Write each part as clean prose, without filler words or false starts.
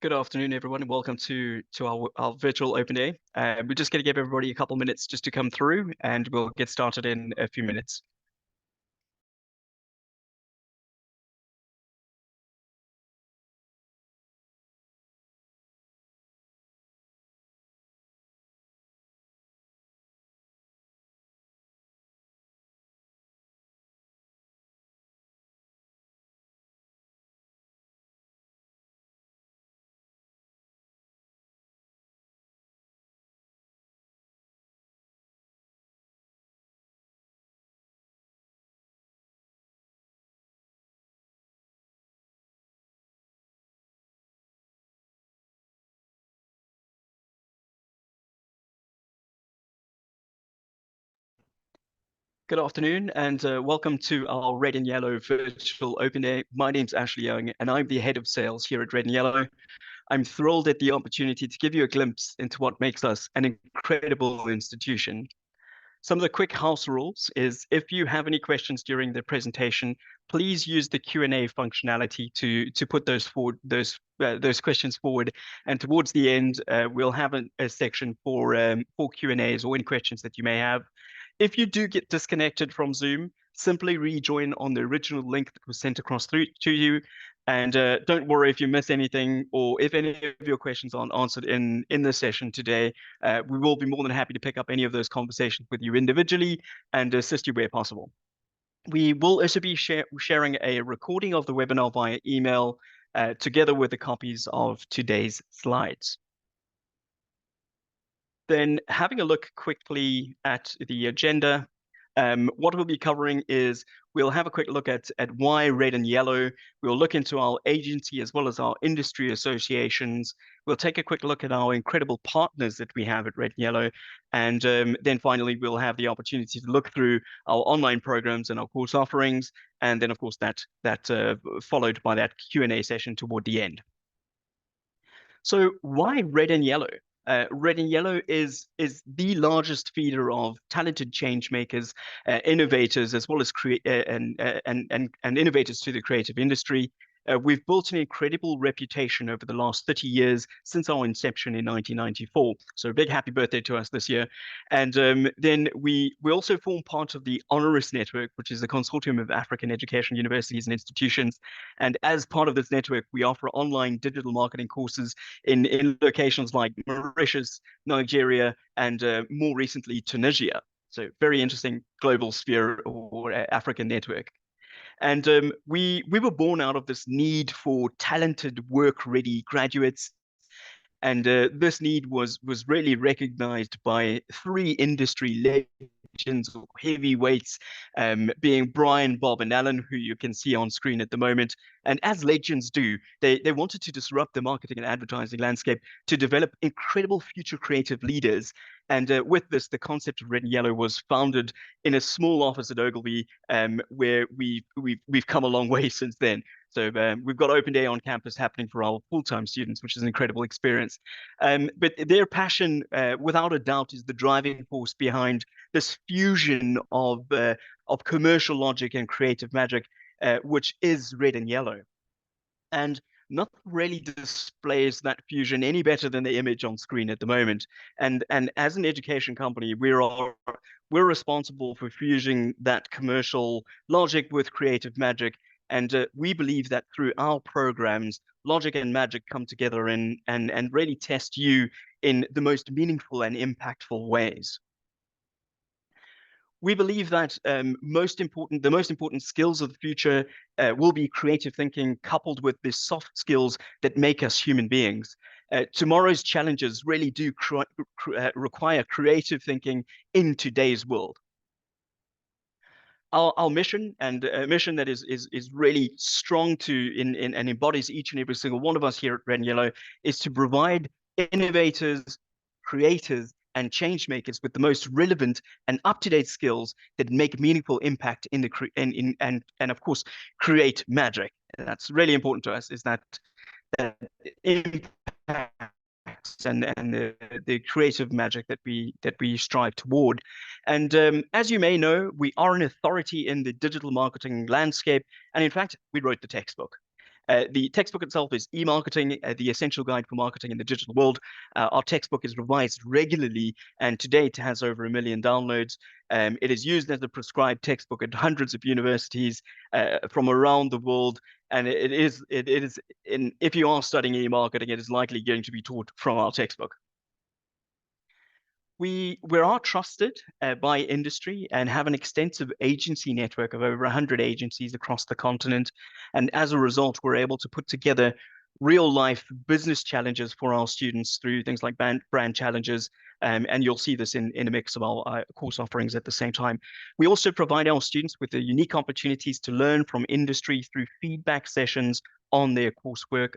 Good afternoon, everyone, and welcome to our virtual open day. We're just going to give everybody a couple minutes just to come through, and we'll get started in a few minutes. Good afternoon, and welcome to our Red and Yellow virtual open day. My name's Ashley Young, and I'm the head of sales here at Red and Yellow. I'm thrilled at the opportunity to give you a glimpse into what makes us an incredible institution. Some of the quick house rules is if you have any questions during the presentation, please use the Q&A functionality to put those questions forward. And towards the end, we'll have a section for Q&As or any questions that you may have. If you do get disconnected from Zoom, simply rejoin on the original link that was sent across through to you. And don't worry if you miss anything or if any of your questions aren't answered in the session today. We will be more than happy to pick up any of those conversations with you individually and assist you where possible. We will also be sharing a recording of the webinar via email, together with the copies of today's slides. Then having a look quickly at the agenda, what we'll be covering is we'll have a quick look at why red and yellow. We'll look into our agency as well as our industry associations. We'll take a quick look at our incredible partners that we have at Red and Yellow. And then finally, we'll have the opportunity to look through our online programs and our course offerings. And then, of course, that followed by that Q&A session toward the end. So why red and yellow? Red and Yellow is the largest feeder of talented change makers, innovators, as well as and innovators to the creative industry. We've built an incredible reputation over the last 30 years since our inception in 1994. So a big happy birthday to us this year. And then we also form part of the Honoris Network, which is the consortium of African education universities and institutions. And as part of this network, we offer online digital marketing courses in locations like Mauritius, Nigeria, and more recently, Tunisia. So very interesting global sphere or African network. And we were born out of this need for talented, work-ready graduates. And this need was really recognized by three industry legends or heavyweights, being Brian, Bob, and Alan, who you can see on screen at the moment. And as legends do, they wanted to disrupt the marketing and advertising landscape to develop incredible future creative leaders. And with this, the concept of Red and Yellow was founded in a small office at Ogilvy, where we've come a long way since then. So we've got open day on campus happening for our full-time students, which is an incredible experience. But their passion, without a doubt, is the driving force behind this fusion of commercial logic and creative magic, which is red and yellow. And nothing really displays that fusion any better than the image on screen at the moment. And as an education company, we're responsible for fusing that commercial logic with creative magic. And we believe that through our programs, logic and magic come together and really test you in the most meaningful and impactful ways. We believe that the most important skills of the future will be creative thinking coupled with the soft skills that make us human beings. Tomorrow's challenges really do require creative thinking in today's world. Our mission, and a mission that is really strong and embodies each and every single one of us here at Red and Yellow, is to provide innovators, creators, and change makers with the most relevant and up-to-date skills that make meaningful impact in the and of course create magic. And that's really important to us, is that impact and the creative magic that we strive toward. And as you may know, we are an authority in the digital marketing landscape, and in fact, we wrote the textbook. The textbook itself is e-marketing, the essential guide for marketing in the digital world. Our textbook is revised regularly and to date has over 1 million downloads. It is used as a prescribed textbook at hundreds of universities from around the world. And it is, if you are studying e-marketing, it is likely going to be taught from our textbook. We are trusted by industry and have an extensive agency network of over 100 agencies across the continent. And as a result, we're able to put together real life business challenges for our students through things like brand challenges. And you'll see this in a mix of our course offerings at the same time. We also provide our students with the unique opportunities to learn from industry through feedback sessions on their coursework.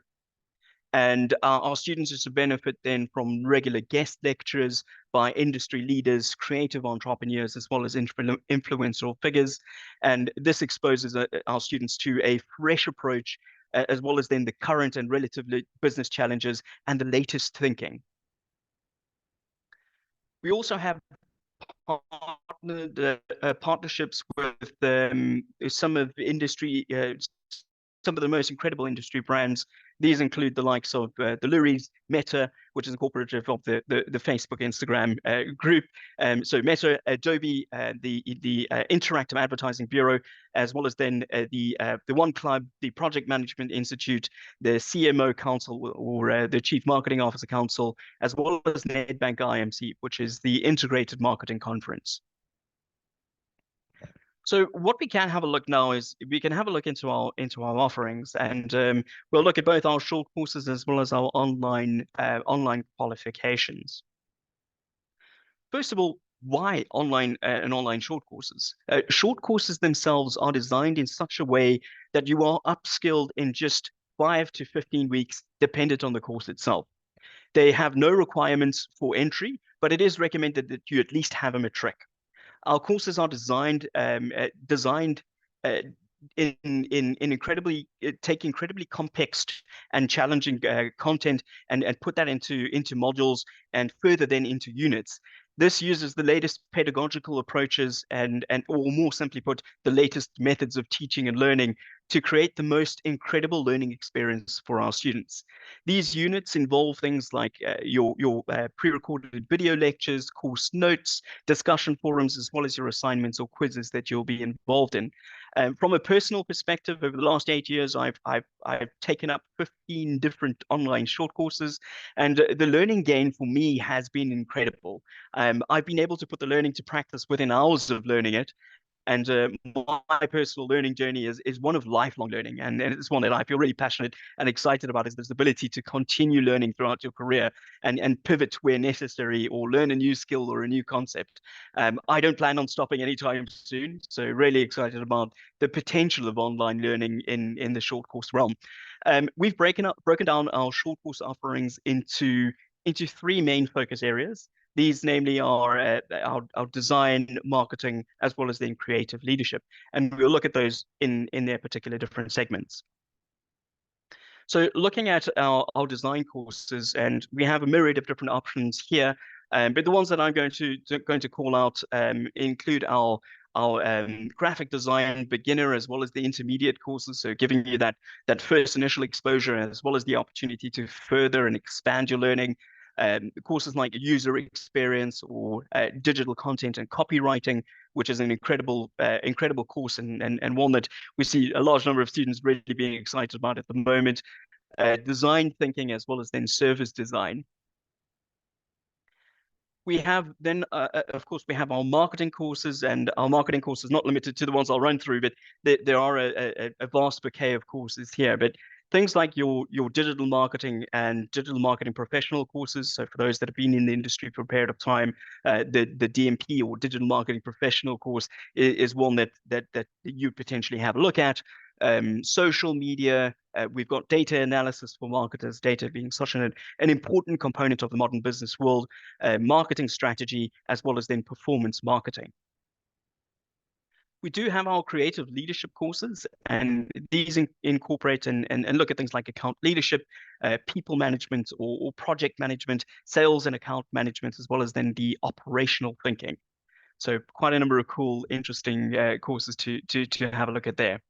And our students are to benefit then from regular guest lectures by industry leaders, creative entrepreneurs, as well as influential figures. And this exposes our students to a fresh approach, as well as then the current and relative business challenges and the latest thinking. We also have partnerships with some of the industry, some of the most incredible industry brands. These include the likes of the Luries, Meta, which is a cooperative of the Facebook, Instagram group. So Meta, Adobe, the Interactive Advertising Bureau, as well as then the One Club, the Project Management Institute, the CMO Council, or the Chief Marketing Officer Council, as well as Nedbank IMC, which is the Integrated Marketing Conference. So what we can have a look now is we can have a look into our offerings, and we'll look at both our short courses as well as our online qualifications. First of all, why online and online short courses? Short courses themselves are designed in such a way that you are upskilled in just 5 to 15 weeks, dependent on the course itself. They have no requirements for entry, but it is recommended that you at least have a matric. Our courses are designed in incredibly take incredibly complex and challenging content and put that into modules and further then into units. This uses the latest pedagogical approaches and or more simply put, the latest methods of teaching and learning to create the most incredible learning experience for our students. These units involve things like your pre-recorded video lectures, course notes, discussion forums, as well as your assignments or quizzes that you'll be involved in. From a personal perspective, over the last 8 years, I've taken up 15 different online short courses, and the learning gain for me has been incredible. I've been able to put the learning to practice within hours of learning it. And my personal learning journey is one of lifelong learning, and it's one that I feel really passionate and excited about, is this ability to continue learning throughout your career and pivot where necessary or learn a new skill or a new concept. I don't plan on stopping anytime soon, so really excited about the potential of online learning in the short course realm. We've broken down our short course offerings into 3 main focus areas. These namely are our design, marketing, as well as then creative leadership. And we'll look at those in their particular different segments. So looking at our design courses, and we have a myriad of different options here, but the ones that I'm going to call out include our graphic design beginner as well as the intermediate courses, so giving you that first initial exposure as well as the opportunity to further and expand your learning. Courses like user experience or digital content and copywriting, which is an incredible course and one that we see a large number of students really being excited about at the moment. Design thinking as well as then service design. We have then, of course, we have our marketing courses, and our marketing courses not limited to the ones I'll run through, but there are a vast bouquet of courses here. But things like your digital marketing and digital marketing professional courses. So for those that have been in the industry for a period of time, the DMP or digital marketing professional course is one that you potentially have a look at. Social media, we've got data analysis for marketers, data being such an important component of the modern business world, marketing strategy, as well as then performance marketing. We do have our creative leadership courses, and these incorporate and look at things like account leadership, people management or project management, sales and account management, as well as then the operational thinking. So quite a number of cool, interesting courses to have a look at there.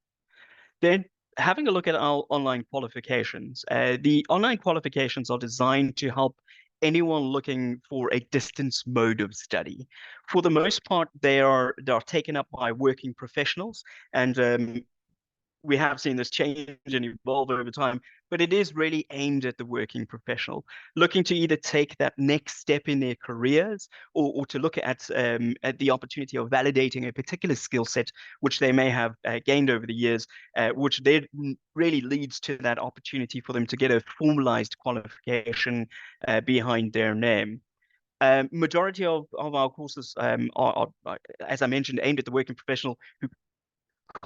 Then having a look at our online qualifications. The online qualifications are designed to help anyone looking for a distance mode of study. For the most part, they are taken up by working professionals, and we have seen this change and evolve over time, but it is really aimed at the working professional looking to either take that next step in their careers, or to look at the opportunity of validating a particular skill set which they may have gained over the years, which then really leads to that opportunity for them to get a formalized qualification behind their name. Majority of our courses as I mentioned, aimed at the working professional who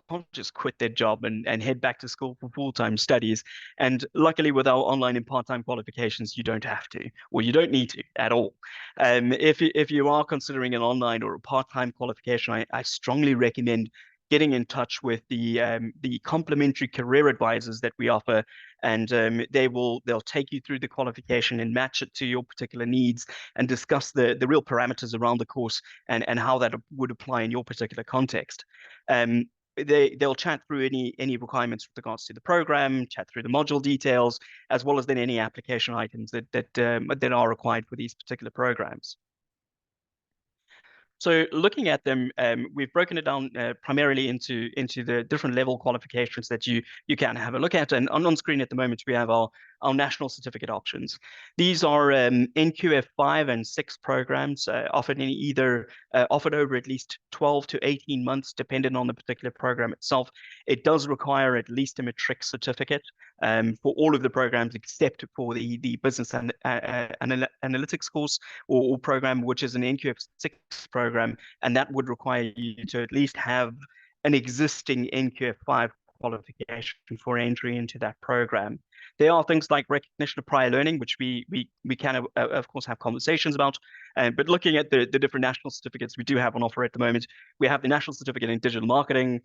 can't just quit their job and head back to school for full-time studies. And luckily, with our online and part-time qualifications, you don't have to, or you don't need to at all. If you are considering an online or a part-time qualification, I strongly recommend getting in touch with the complementary career advisors that we offer, and they'll take you through the qualification and match it to your particular needs and discuss the real parameters around the course and how that would apply in your particular context. Um, they'll chat through any requirements with regards to the program, chat through the module details, as well as then any application items that are required for these particular programs. So looking at them, we've broken it down primarily into the different level qualifications that you can have a look at. And on screen at the moment, we have our national certificate options. These are NQF 5 and 6 programs offered in either offered over at least 12 to 18 months, depending on the particular program itself. It does require at least a matric certificate for all of the programs except for the business and analytics course or program, which is an NQF 6 program, and that would require you to at least have an existing NQF 5 qualification for entry into that program. There are things like recognition of prior learning, which we can of course have conversations about. But looking at the different national certificates we do have on offer at the moment, we have the National Certificate in Digital Marketing.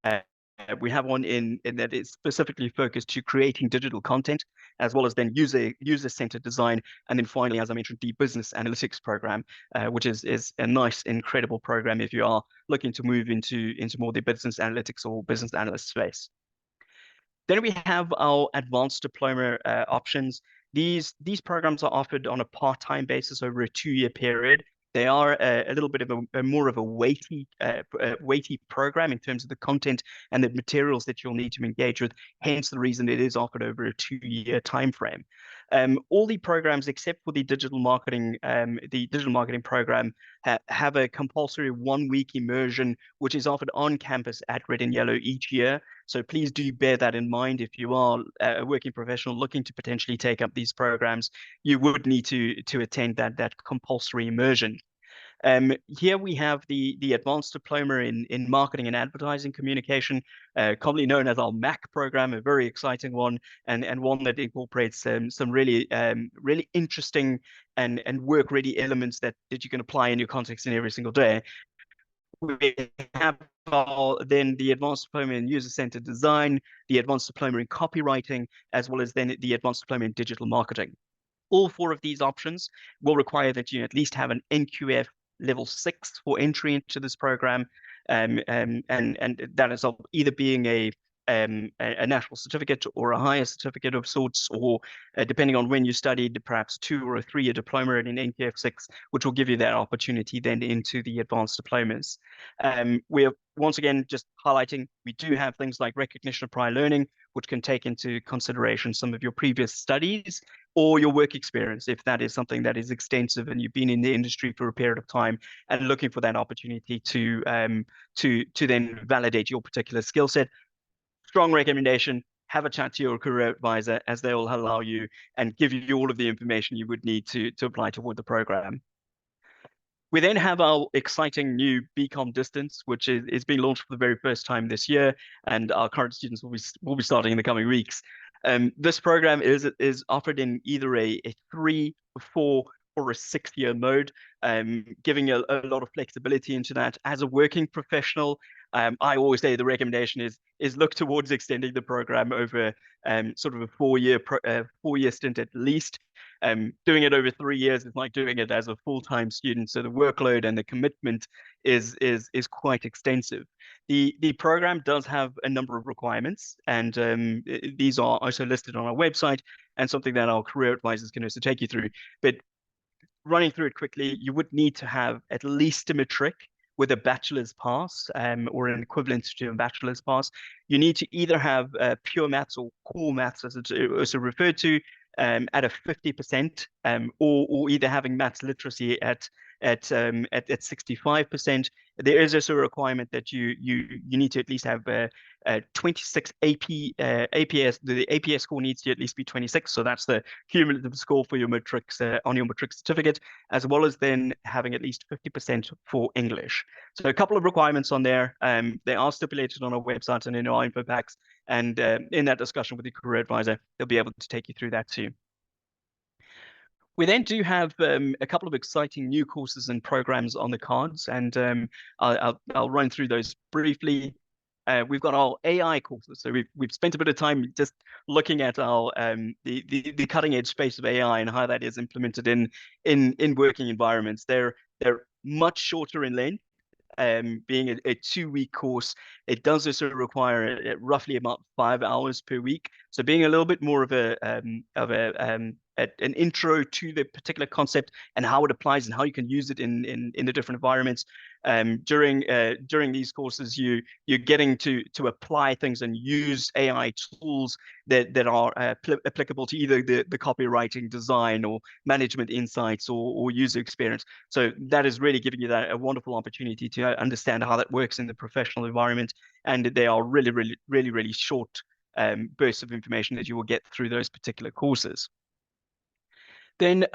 Uh, we have one in that is specifically focused to creating digital content, as well as then user-centered design, and then finally, as I mentioned, the business analytics program, which is a nice, incredible program if you are looking to move into more the business analytics or business analyst space. Then we have our advanced diploma options. These programs are offered on a part-time basis over a 2-year period. They are a little bit of a more of a weighty program in terms of the content and the materials that you'll need to engage with. Hence the reason it is offered over a 2-year time frame. All the programs except for the digital marketing program have a compulsory 1-week immersion, which is offered on campus at Red and Yellow each year. So please do bear that in mind if you are a working professional looking to potentially take up these programs. You would need to attend that compulsory immersion. Here we have the Advanced Diploma in Marketing and Advertising Communication, commonly known as our MAC program, a very exciting one, and one that incorporates some really interesting and work-ready elements that you can apply in your context in every single day. We have then the Advanced Diploma in User-Centered Design, the Advanced Diploma in Copywriting, as well as then the Advanced Diploma in Digital Marketing. All 4 of these options will require that you at least have an NQF level 6 for entry into this program, and that is either being a national certificate or a higher certificate of sorts, or depending on when you studied, perhaps 2 or a 3-year diploma in NQF 6, which will give you that opportunity then into the advanced diplomas. We're once again just highlighting we do have things like recognition of prior learning, which can take into consideration some of your previous studies or your work experience, if that is something that is extensive and you've been in the industry for a period of time and looking for that opportunity to then validate your particular skill set. Strong recommendation, have a chat to your career advisor, as they will allow you and give you all of the information you would need to apply toward the program. We then have our exciting new BCom Distance, which is being launched for the very first time this year, and our current students will be starting in the coming weeks. This program is offered in either a 3, 4, or a 6-year mode, giving a lot of flexibility into that. As a working professional, I always say the recommendation is look towards extending the program over sort of a 4-year stint at least. Doing it over 3 years is like doing it as a full-time student, so the workload and the commitment is quite extensive. The program does have a number of requirements, and these are also listed on our website and something that our career advisors can also take you through. But running through it quickly, you would need to have at least a matric with a bachelor's pass or an equivalent to a bachelor's pass. You need to either have pure maths or core maths, as it's also referred to, at a 50%, or either having maths literacy at 65%. There is also a requirement that you need to at least have 26 APS. The APS score needs to at least be 26, so that's the cumulative score for your matrics on your matric certificate, as well as then having at least 50% for English. So a couple of requirements on there. They are stipulated on our website and in our info packs, and in that discussion with the career advisor, they'll be able to take you through that too. We then do have a couple of exciting new courses and programs on the cards, and I'll run through those briefly. We've got our AI courses, so we've spent a bit of time just looking at our the cutting edge space of AI and how that is implemented in working environments. They're much shorter in length. Being a 2-week course, it does also require roughly about 5 hours per week. So being a little bit more of an intro to the particular concept and how it applies and how you can use it in the different environments. During these courses, you're getting to apply things and use AI tools that are applicable to either the copywriting, design, or management insights, or user experience. So that is really giving you a wonderful opportunity to understand how that works in the professional environment. And they are really short bursts of information that you will get through those particular courses. Then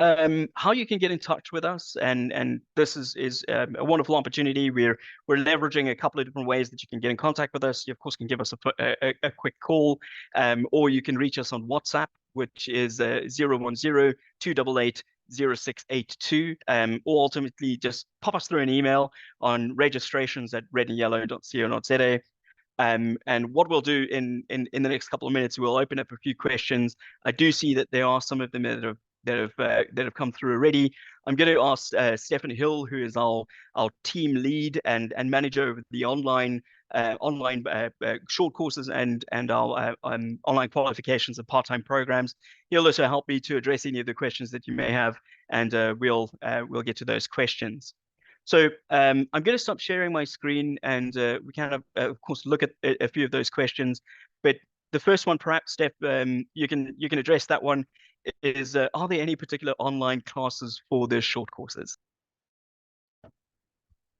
how you can get in touch with us, and this is a wonderful opportunity. We're leveraging a couple of different ways that you can get in contact with us. You of course can give us a quick call, or you can reach us on WhatsApp, which is 010-288-0682, or ultimately just pop us through an email on registrations@redandYellow.co.za. And what we'll do in the next couple of minutes, we'll open up a few questions. I do see that there are some of them that have come through already. I'm going to ask Stefan Hill, who is our team lead and manager of the online short courses and our online qualifications and part-time programs. He'll also help me to address any of the questions that you may have, and we'll get to those questions. So I'm going to stop sharing my screen, and we can of course look at a few of those questions. But the first one, perhaps, Steph, you can address that one. Is are there any particular online classes for the short courses?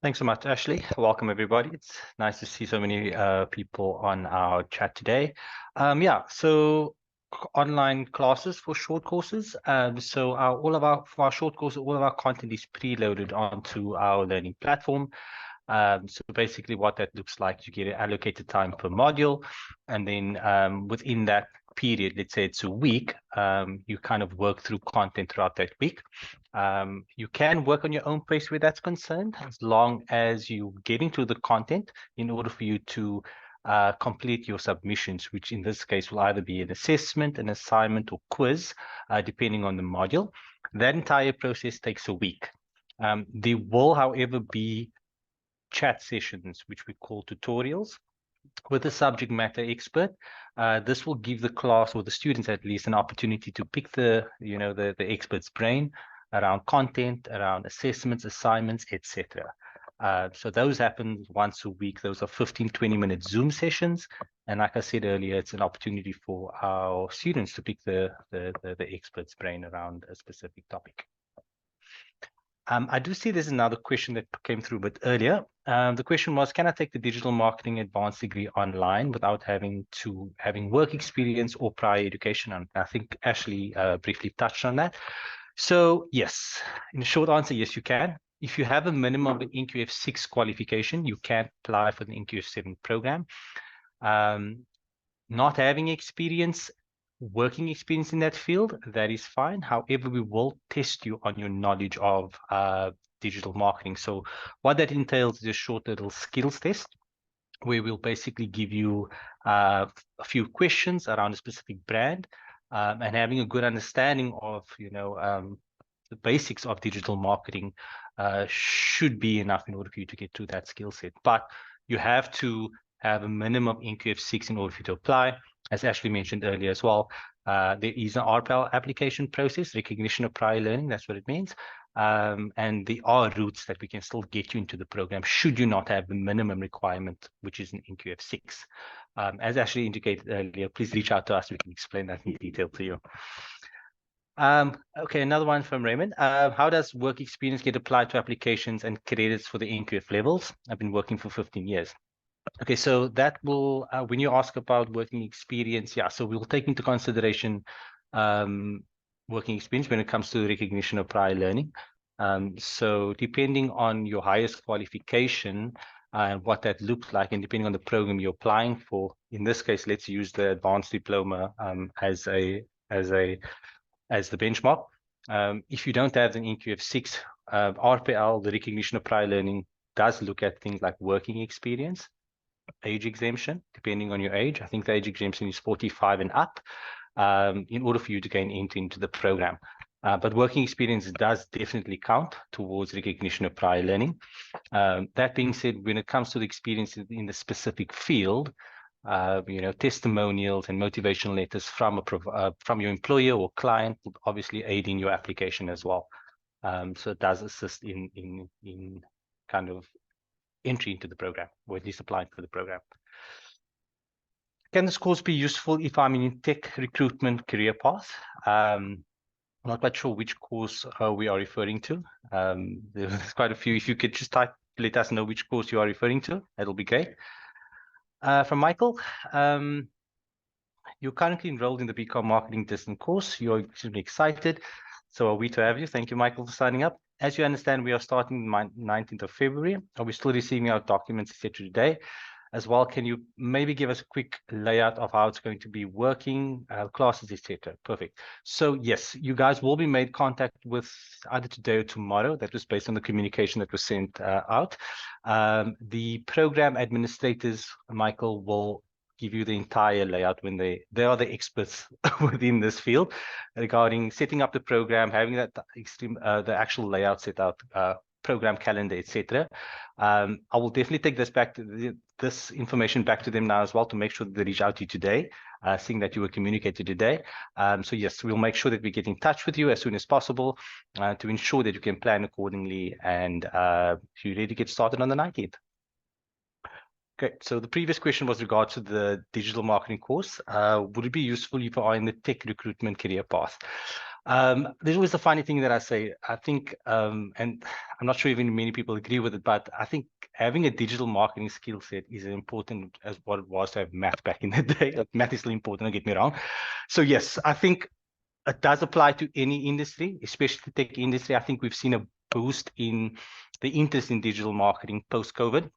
Thanks so much, Ashley. Welcome, everybody. It's nice to see so many people on our chat today. Yeah, so online classes for short courses. So all of our short courses, all of our content is preloaded onto our learning platform. So basically what that looks like, you get allocated time per module, and then within that period, let's say it's a week, you kind of work through content throughout that week. You can work on your own pace where that's concerned, as long as you're getting to the content in order for you to complete your submissions, which in this case will either be an assessment, an assignment, or quiz, depending on the module. That entire process takes a week. There will, however, be chat sessions, which we call tutorials, with a subject matter expert. This will give the class, or the students at least, an opportunity to pick the expert's brain around content, around assessments, assignments, etc. So those happen once a week. Those are 15-20-minute Zoom sessions, and like I said earlier, it's an opportunity for our students to pick the expert's brain around a specific topic. I do see there's another question that came through a bit earlier. The question was, can I take the digital marketing advanced degree online without having work experience or prior education? And I think Ashley briefly touched on that. So yes, in the short answer, yes, you can. If you have a minimum of an NQF 6 qualification, you can apply for the NQF 7 program. Not having experience, working experience in that field, that is fine. However, we will test you on your knowledge of digital marketing. So what that entails is a short little skills test. where we'll basically give you a few questions around a specific brand, and having a good understanding of, the basics of digital marketing should be enough in order for you to get through that skill set. But you have to have a minimum NQF6 in order for you to apply. As Ashley mentioned earlier as well, there is an RPL application process, recognition of prior learning, that's what it means. And there are routes that we can still get you into the program should you not have the minimum requirement, which is an NQF6. As Ashley indicated earlier, please reach out to us. We can explain that in detail to you. Okay, another one from Raymond. How does work experience get applied to applications and credits for the NQF levels? I've been working for 15 years. Okay, so that will, when you ask about working experience, yeah, so we'll take into consideration working experience when it comes to recognition of prior learning. So depending on your highest qualification and what that looks like, and depending on the program you're applying for, in this case, let's use the advanced diploma as the benchmark. If you don't have an NQF6, RPL, the recognition of prior learning, does look at things like working experience, age exemption, depending on your age. I think the age exemption is 45 and up, in order for you to gain entry into the program. But working experience does definitely count towards recognition of prior learning. That being said, when it comes to the experience in the specific field, testimonials and motivational letters from your employer or client would obviously aid in your application as well. So it does assist in kind of entry into the program, or at least applying for the program. Can this course be useful if I'm in tech recruitment career path? I'm not quite sure which course we are referring to. There's quite a few. If you could just let us know which course you are referring to, that'll be great. From Michael, you're currently enrolled in the BCom Marketing Distance course. You're extremely excited. So are we to have you. Thank you, Michael, for signing up. As you understand, we are starting 19th of February. Are we still receiving our documents, etc. today? As well, can you maybe give us a quick layout of how it's going to be working, classes, etc. Perfect. So yes, you guys will be made contact with either today or tomorrow. That was based on the communication that was sent out. The program administrators, Michael, will give you the entire layout when they are the experts within this field regarding setting up the program, having that the actual layout set out, program calendar, etc. I will definitely take this information back to them now as well to make sure that they reach out to you today, seeing that you were communicated today. So yes, we'll make sure that we get in touch with you as soon as possible to ensure that you can plan accordingly and you're ready to get started on the 19th. Okay, so the previous question was regards to the digital marketing course. Would it be useful if you are in the tech recruitment career path? There's always a funny thing that I say. I think, and I'm not sure even many people agree with it, but I think having a digital marketing skill set is as important as what it was to have math back in the day. Math is still important, don't get me wrong. So yes, I think it does apply to any industry, especially the tech industry. I think we've seen a boost in the interest in digital marketing post-COVID.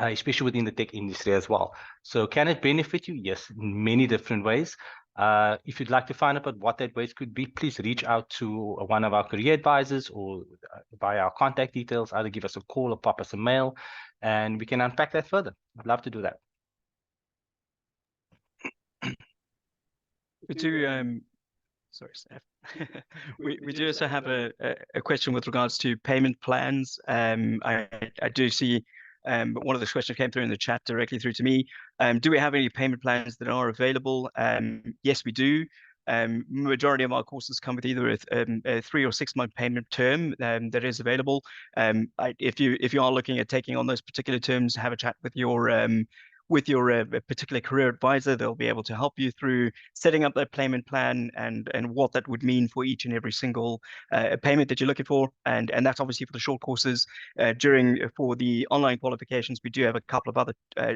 Especially within the tech industry as well. So can it benefit you? Yes, in many different ways. If you'd like to find out about what that ways could be, please reach out to one of our career advisors or via our contact details. Either give us a call or pop us a mail, and we can unpack that further. I'd love to do that. We do, sorry, Steph. we do also have a question with regards to payment plans. I do see one of the questions came through in the chat directly through to me. Do we have any payment plans that are available? Yes, we do. Majority of our courses come with either a 3 or 6 month payment term that is available. If you are looking at taking on those particular terms, have a chat with your particular career advisor. They'll be able to help you through setting up that payment plan and what that would mean for each and every single payment that you're looking for. And that's obviously for the short courses. For the online qualifications, we do have a couple of other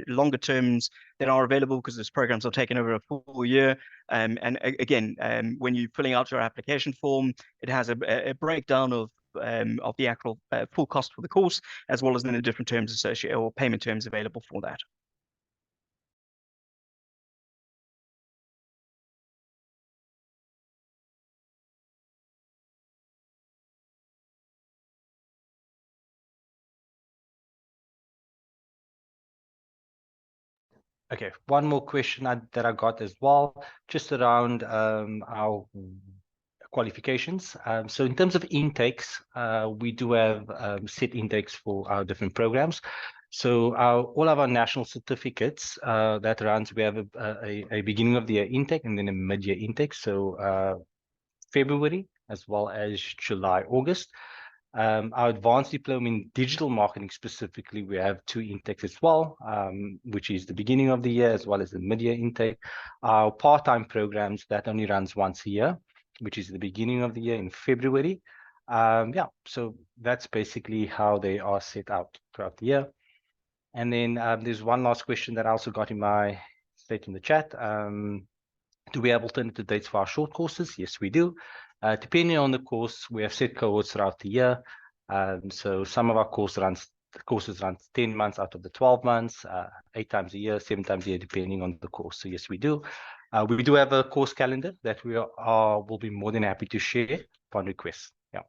longer terms that are available because those programs are taken over a full year. Again, when you're filling out your application form, it has a breakdown of the actual full cost for the course, as well as then the different terms associated or payment terms available for that. Okay, one more question that I got as well, just around our qualifications. So in terms of intakes, we do have set intakes for our different programs. So all of our national certificates that runs, we have a beginning of the year intake and then a mid-year intake. So February as well as July, August. Our advanced diploma in digital marketing specifically, we have 2 intakes as well, which is the beginning of the year as well as the mid-year intake. Our part-time programs, that only runs once a year, which is the beginning of the year in February. Yeah, so that's basically how they are set out throughout the year. And then there's one last question that I also got in my state in the chat. Do we have alternative dates for our short courses? Yes, we do. Depending on the course, we have set cohorts throughout the year. So some of our courses run 10 months out of the 12 months, 8 times a year, 7 times a year, depending on the course. So yes, we do. We do have a course calendar that will be more than happy to share upon request. Yeah.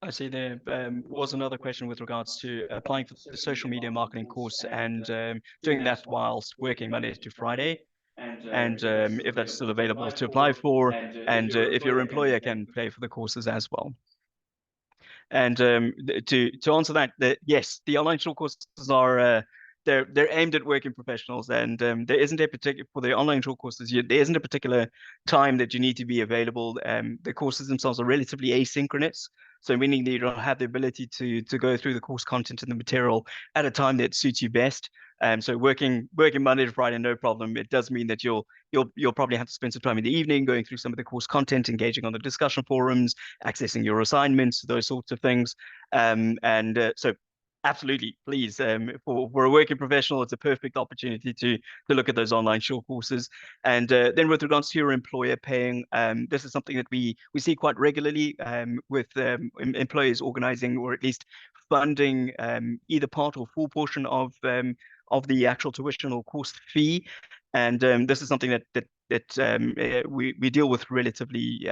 I see there was another question with regards to applying for the social media marketing course and doing that whilst working Monday to Friday, and if that's still available to apply for, and if your employer can pay for the courses as well. And to answer that, yes, the online short courses are they're aimed at working professionals, and there isn't a particular for the online short courses. There isn't a particular time that you need to be available. The courses themselves are relatively asynchronous, so meaning that you don't have the ability to go through the course content and the material at a time that suits you best. So working Monday to Friday, no problem. It does mean that you'll probably have to spend some time in the evening going through some of the course content, engaging on the discussion forums, accessing your assignments, those sorts of things. So absolutely, please, for a working professional, it's a perfect opportunity to look at those online short courses. And then with regards to your employer paying, this is something that we see quite regularly with employers organizing or at least funding either part or full portion of the actual tuition or course fee. And this is something that we deal with relatively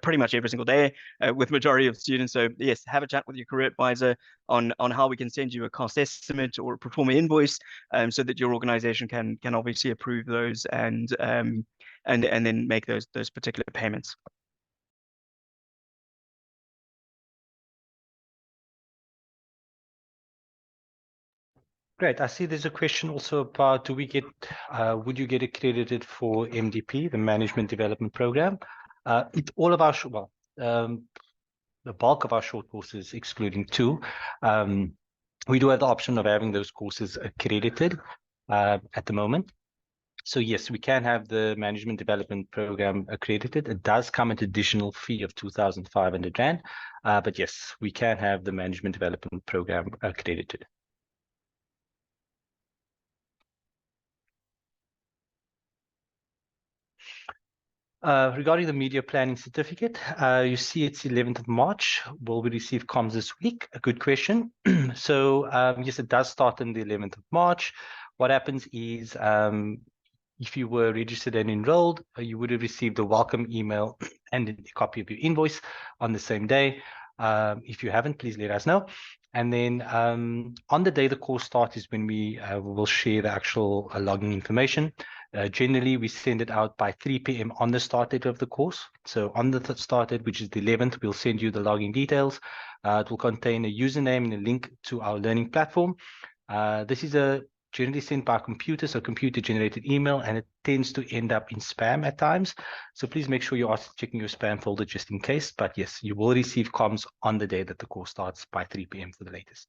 pretty much every single day with majority of students. So yes, have a chat with your career advisor on how we can send you a cost estimate or a pro forma invoice, so that your organization can obviously approve those and then make those particular payments. Great. I see there's a question also about would you get accredited for MDP, the Management Development Program? All of our, the bulk of our short courses, excluding 2, we do have the option of having those courses accredited at the moment. So yes, we can have the Management Development Program accredited. It does come at an additional fee of 2,500 Rand, but yes, we can have the Management Development Program accredited. Regarding the media planning certificate, you see it's 11th of March. Will we receive comms this week? A good question. So yes, it does start on the 11th of March. What happens is if you were registered and enrolled, you would have received a welcome email and a copy of your invoice on the same day. If you haven't, please let us know. And then on the day the course starts is when we will share the actual login information. Generally, we send it out by 3 p.m. on the start date of the course. So on the start date, which is the 11th, we'll send you the login details. It will contain a username and a link to our learning platform. This is generally sent by computer, so computer-generated email, and it tends to end up in spam at times. So please make sure you are checking your spam folder just in case. But yes, you will receive comms on the day that the course starts by 3 p.m. for the latest.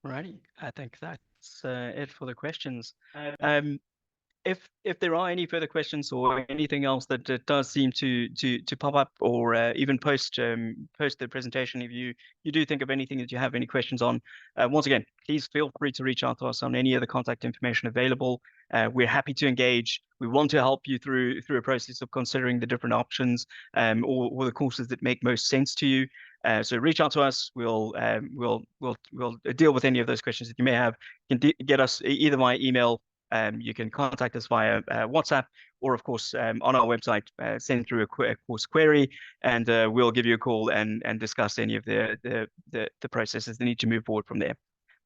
Alrighty, I think that's it for the questions. If there are any further questions or anything else that does seem to pop up, or even post the presentation, if you do think of anything that you have any questions on, once again, please feel free to reach out to us on any of the contact information available. We're happy to engage. We want to help you through a process of considering the different options or the courses that make most sense to you. So reach out to us. We'll deal with any of those questions that you may have. You can get us either via email. You can contact us via WhatsApp, or of course on our website, send through a course query, and we'll give you a call and discuss any of the processes that need to move forward from there.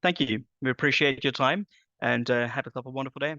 Thank you. We appreciate your time, and have yourself a wonderful day.